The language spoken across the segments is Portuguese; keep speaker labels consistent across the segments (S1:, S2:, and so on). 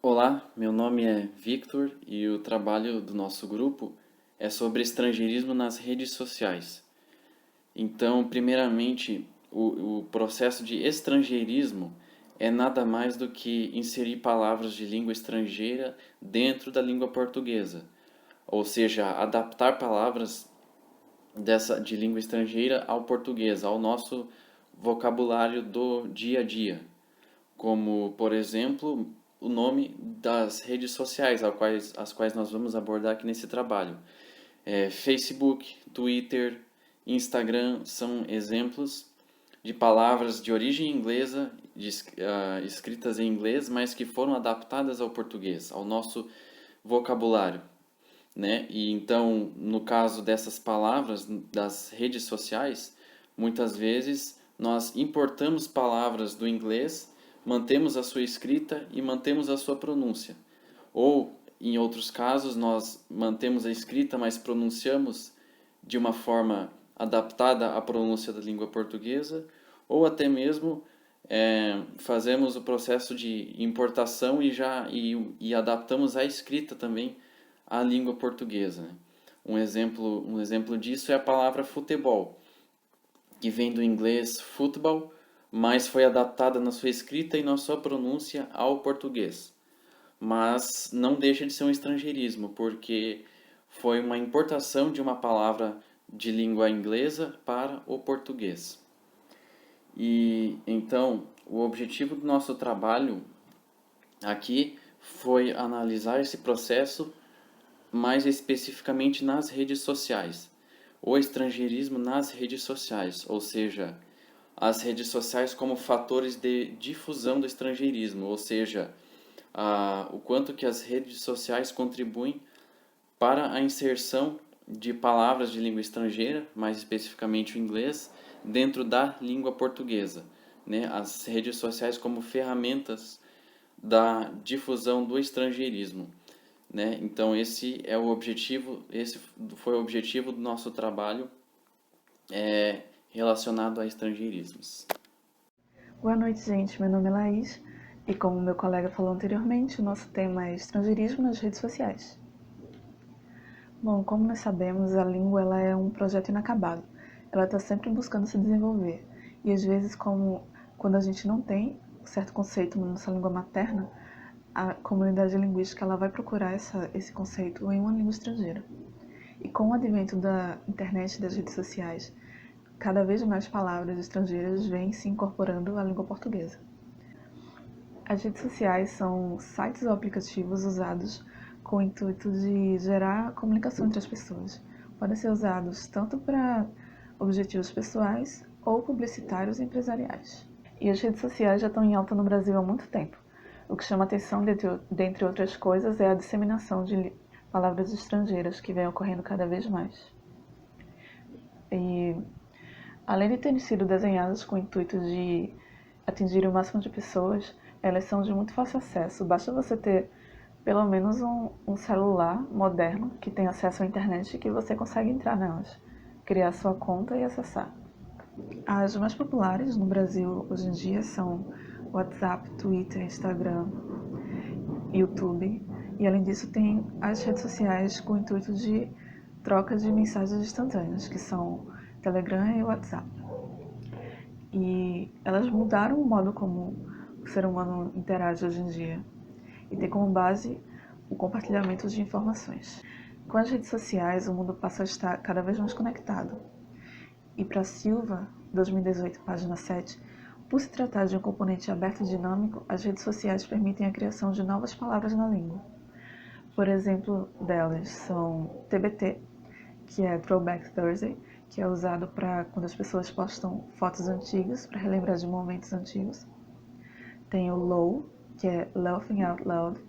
S1: Olá, meu nome é Victor e o trabalho do nosso grupo é sobre estrangeirismo nas redes sociais. Então, primeiramente, o processo de estrangeirismo é nada mais do que inserir palavras de língua estrangeira dentro da língua portuguesa, ou seja, adaptar palavras de língua estrangeira ao português, ao nosso vocabulário do dia a dia, como, por exemplo, o nome das redes sociais as quais nós vamos abordar aqui nesse trabalho. Facebook, Twitter, Instagram são exemplos de palavras de origem inglesa, escritas em inglês, mas que foram adaptadas ao português, ao nosso vocabulário, né? E então, no caso dessas palavras das redes sociais, muitas vezes nós importamos palavras do inglês, mantemos a sua escrita e mantemos a sua pronúncia. Ou, em outros casos, nós mantemos a escrita, mas pronunciamos de uma forma adaptada à pronúncia da língua portuguesa, ou até mesmo fazemos o processo de importação e adaptamos a escrita também à língua portuguesa, né? Um exemplo disso é a palavra futebol, que vem do inglês football, mas foi adaptada na sua escrita e na sua pronúncia ao português. Mas não deixa de ser um estrangeirismo, porque foi uma importação de uma palavra de língua inglesa para o português. E então, o objetivo do nosso trabalho aqui foi analisar esse processo mais especificamente nas redes sociais. O estrangeirismo nas redes sociais, ou seja, as redes sociais como fatores de difusão do estrangeirismo, ou seja, o quanto que as redes sociais contribuem para a inserção de palavras de língua estrangeira, mais especificamente o inglês, dentro da língua portuguesa, né? As redes sociais como ferramentas da difusão do estrangeirismo, né? Então esse foi o objetivo do nosso trabalho relacionado a estrangeirismos.
S2: Boa noite, gente. Meu nome é Laís e, como meu colega falou anteriormente, o nosso tema é estrangeirismo nas redes sociais. Bom, como nós sabemos, a língua ela é um projeto inacabado. Ela está sempre buscando se desenvolver. E às vezes, quando a gente não tem certo conceito na nossa língua materna, a comunidade linguística ela vai procurar esse conceito em uma língua estrangeira. E com o advento da internet e das redes sociais, cada vez mais palavras estrangeiras vêm se incorporando à língua portuguesa. As redes sociais são sites ou aplicativos usados com o intuito de gerar comunicação entre as pessoas. Podem ser usados tanto para objetivos pessoais ou publicitários e empresariais. E as redes sociais já estão em alta no Brasil há muito tempo. O que chama atenção, dentre outras coisas, é a disseminação de palavras estrangeiras que vem ocorrendo cada vez mais. E, além de terem sido desenhadas com o intuito de atingir o máximo de pessoas, elas são de muito fácil acesso. Basta você ter pelo menos um celular moderno que tem acesso à internet e que você consegue entrar nelas, criar sua conta e acessar. As mais populares no Brasil hoje em dia são WhatsApp, Twitter, Instagram, YouTube. E além disso tem as redes sociais com o intuito de troca de mensagens instantâneas, que são Telegram e WhatsApp. E elas mudaram o modo como o ser humano interage hoje em dia e tem como base o compartilhamento de informações. Com as redes sociais, o mundo passa a estar cada vez mais conectado. E para Silva, 2018, página 7, por se tratar de um componente aberto e dinâmico, as redes sociais permitem a criação de novas palavras na língua. Por exemplo, delas são TBT, que é Throwback Thursday, que é usado para quando as pessoas postam fotos antigas para relembrar de momentos antigos. Tem o LOL, que é Laughing Out Loud,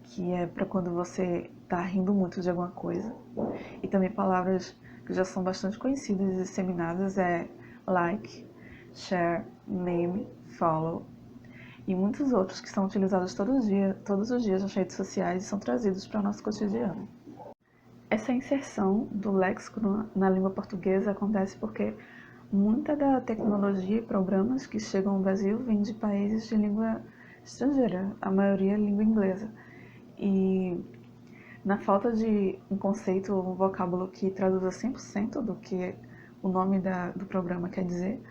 S2: que é para quando você está rindo muito de alguma coisa. E também palavras que já são bastante conhecidas e disseminadas é like, share, name, follow e muitos outros que são utilizados todos os dias nas redes sociais e são trazidos para o nosso cotidiano. Essa inserção do léxico na língua portuguesa acontece porque muita da tecnologia e programas que chegam ao Brasil vêm de países de língua estrangeira, a maioria é língua inglesa. E na falta de um conceito ou um vocábulo que traduza 100% do que o nome do programa quer dizer,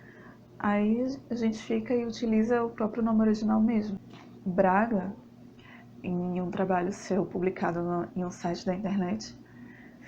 S2: aí a gente fica e utiliza o próprio nome original mesmo. Braga, em um trabalho seu publicado em um site da internet,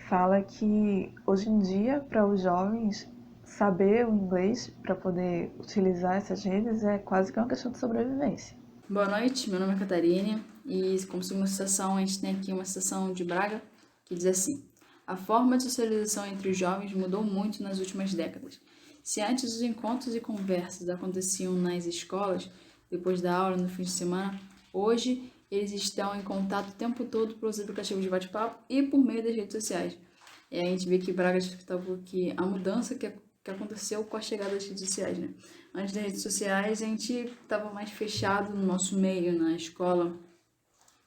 S2: fala que hoje em dia, para os jovens, saber o inglês para poder utilizar essas redes é quase que uma questão de sobrevivência.
S3: Boa noite, meu nome é Catarina e como segunda citação a gente tem aqui uma citação de Braga que diz assim: a forma de socialização entre os jovens mudou muito nas últimas décadas. Se antes os encontros e conversas aconteciam nas escolas, depois da aula, no fim de semana, hoje eles estão em contato o tempo todo pelos aplicativos de bate-papo e por meio das redes sociais. E a gente vê que Braga destacou que a mudança que aconteceu com a chegada das redes sociais, né? Antes das redes sociais, a gente estava mais fechado no nosso meio, na escola,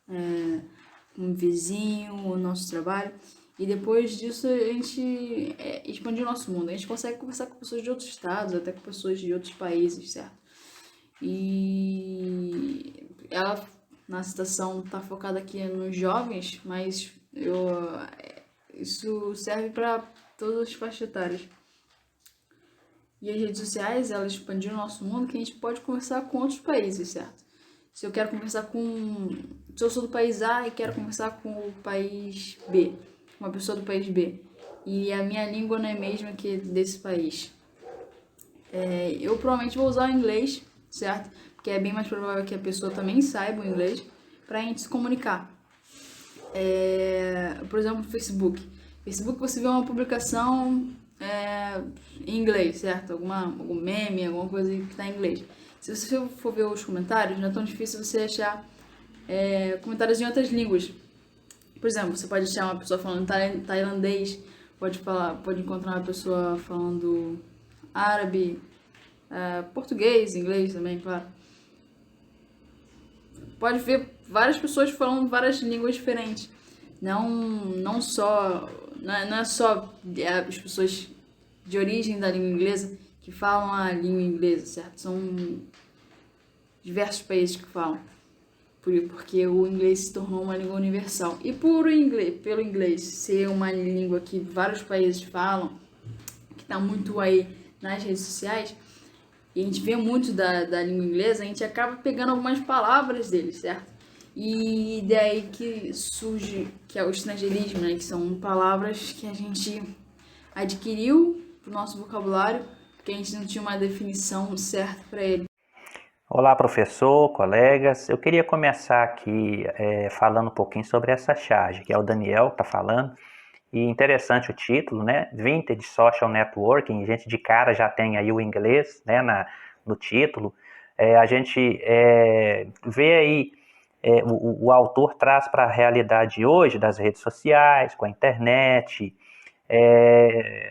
S3: com um vizinho, o nosso trabalho. E depois disso, a gente expandiu o nosso mundo. A gente consegue conversar com pessoas de outros estados, até com pessoas de outros países, certo? E ela, na citação, está focada aqui nos jovens, mas isso serve para todas as faixas etárias. E as redes sociais, elas expandiram o nosso mundo, que a gente pode conversar com outros países, certo? Se eu quero conversar se eu sou do país A e quero conversar com o país B, uma pessoa do país B, e a minha língua não é a mesma que desse país, eu provavelmente vou usar o inglês, certo? Porque é bem mais provável que a pessoa também saiba o inglês, pra gente se comunicar. Por exemplo, no Facebook. Facebook, você vê uma publicação em inglês, certo? Algum meme, alguma coisa que está em inglês. Se você for ver os comentários, não é tão difícil você achar comentários em outras línguas. Por exemplo, você pode achar uma pessoa falando tailandês, pode encontrar uma pessoa falando árabe, português, inglês também, claro. Pode ver várias pessoas falando várias línguas diferentes. Não é só as pessoas de origem da língua inglesa que falam a língua inglesa, certo? São diversos países que falam, porque o inglês se tornou uma língua universal. E pelo inglês ser uma língua que vários países falam, que está muito aí nas redes sociais, e a gente vê muito da língua inglesa, a gente acaba pegando algumas palavras deles, certo? E daí que surge, que é o estrangeirismo, né? Que são palavras que a gente adquiriu pro nosso vocabulário, porque a gente não tinha uma definição certa para ele.
S4: Olá, professor, colegas. Eu queria começar aqui falando um pouquinho sobre essa charge, que é o Daniel que está falando. E interessante o título, né? Vintage Social Networking. A gente de cara já tem aí o inglês, né, no título. A gente vê aí, o autor traz para a realidade hoje das redes sociais, com a internet,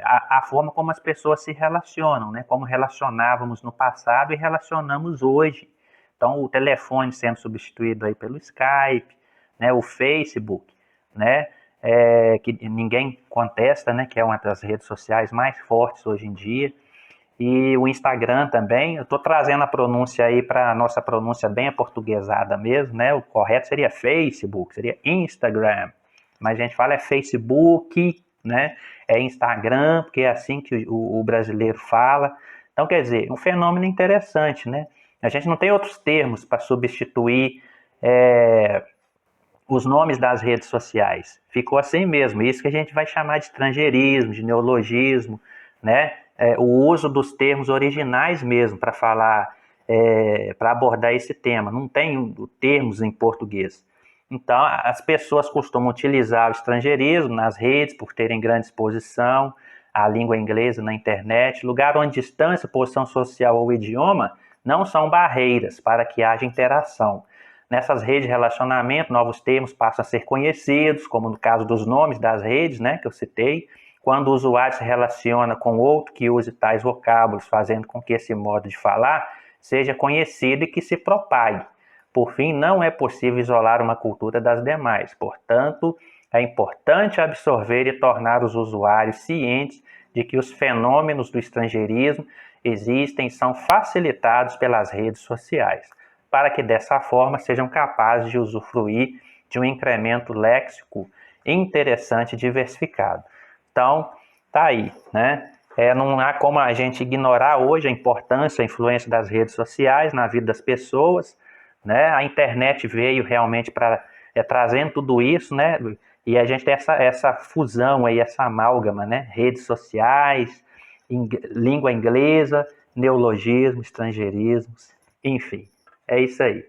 S4: a forma como as pessoas se relacionam, né? Como relacionávamos no passado e relacionamos hoje. Então, o telefone sendo substituído aí pelo Skype, né? O Facebook, né? Que ninguém contesta, né? Que é uma das redes sociais mais fortes hoje em dia. E o Instagram também. Eu estou trazendo a pronúncia aí para a nossa pronúncia bem aportuguesada mesmo, né? O correto seria Facebook, seria Instagram. Mas a gente fala Facebook, né? É Instagram, porque é assim que o brasileiro fala. Então, quer dizer, um fenômeno interessante, né? A gente não tem outros termos para substituir os nomes das redes sociais. Ficou assim mesmo. Isso que a gente vai chamar de estrangeirismo, de neologismo, né? O uso dos termos originais mesmo para falar, para abordar esse tema. Não tem termos em português. Então, as pessoas costumam utilizar o estrangeirismo nas redes por terem grande exposição à língua inglesa na internet, lugar onde distância, posição social ou idioma não são barreiras para que haja interação. Nessas redes de relacionamento, novos termos passam a ser conhecidos, como no caso dos nomes das redes, né, que eu citei, quando o usuário se relaciona com outro que use tais vocábulos, fazendo com que esse modo de falar seja conhecido e que se propague. Por fim, não é possível isolar uma cultura das demais. Portanto, é importante absorver e tornar os usuários cientes de que os fenômenos do estrangeirismo existem e são facilitados pelas redes sociais. para que dessa forma sejam capazes de usufruir de um incremento léxico interessante e diversificado. Então, tá aí, né? Não há como a gente ignorar hoje a importância, a influência das redes sociais na vida das pessoas, né? A internet veio realmente para trazendo tudo isso, né? E a gente tem essa fusão aí, essa amálgama, né? Redes sociais, língua inglesa, neologismos, estrangeirismos, enfim, é isso aí.